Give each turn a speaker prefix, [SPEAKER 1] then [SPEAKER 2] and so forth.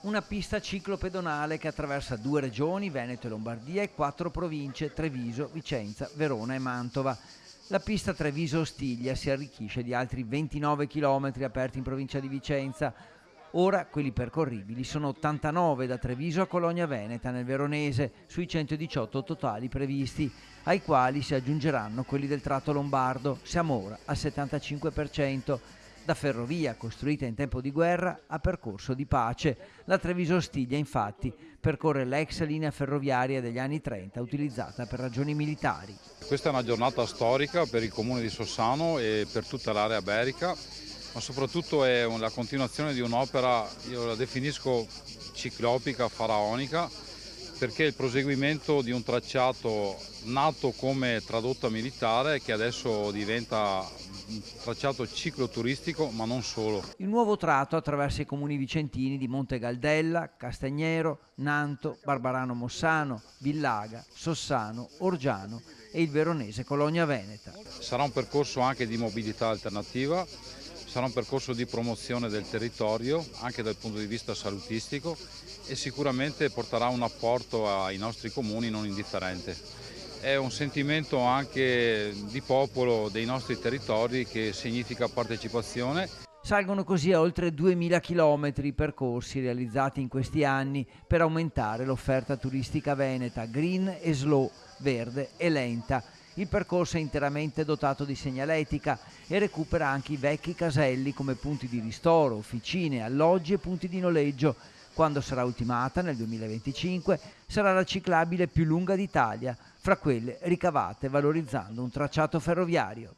[SPEAKER 1] Una pista ciclopedonale che attraversa 2 regioni, Veneto e Lombardia, e 4 province, Treviso, Vicenza, Verona e Mantova. La pista Treviso-Ostiglia si arricchisce di altri 29 km aperti in provincia di Vicenza. Ora quelli percorribili sono 89 da Treviso a Cologna Veneta nel Veronese, sui 118 totali previsti, ai quali si aggiungeranno quelli del tratto lombardo. Siamo ora al 75%. Da ferrovia costruita in tempo di guerra a percorso di pace. La Treviso-Ostiglia infatti percorre l'ex linea ferroviaria degli anni 30 utilizzata per ragioni militari.
[SPEAKER 2] Questa è una giornata storica per il comune di Sossano e per tutta l'area berica, ma soprattutto è la continuazione di un'opera, io la definisco ciclopica, faraonica, perché è il proseguimento di un tracciato nato come tradotta militare che adesso diventa un tracciato cicloturistico, ma non solo.
[SPEAKER 1] Il nuovo tratto attraversa i comuni vicentini di Monte Galdella, Castagnero, Nanto, Barbarano Mossano, Villaga, Sossano, Orgiano e il veronese Cologna Veneta.
[SPEAKER 2] Sarà un percorso anche di mobilità alternativa, sarà un percorso di promozione del territorio anche dal punto di vista salutistico e sicuramente porterà un apporto ai nostri comuni non indifferente. È un sentimento anche di popolo dei nostri territori che significa partecipazione.
[SPEAKER 1] Salgono così a oltre 2000 chilometri i percorsi realizzati in questi anni per aumentare l'offerta turistica veneta, green e slow, verde e lenta. Il percorso è interamente dotato di segnaletica e recupera anche i vecchi caselli come punti di ristoro, officine, alloggi e punti di noleggio. Quando sarà ultimata, nel 2025, sarà la ciclabile più lunga d'Italia, fra quelle ricavate valorizzando un tracciato ferroviario.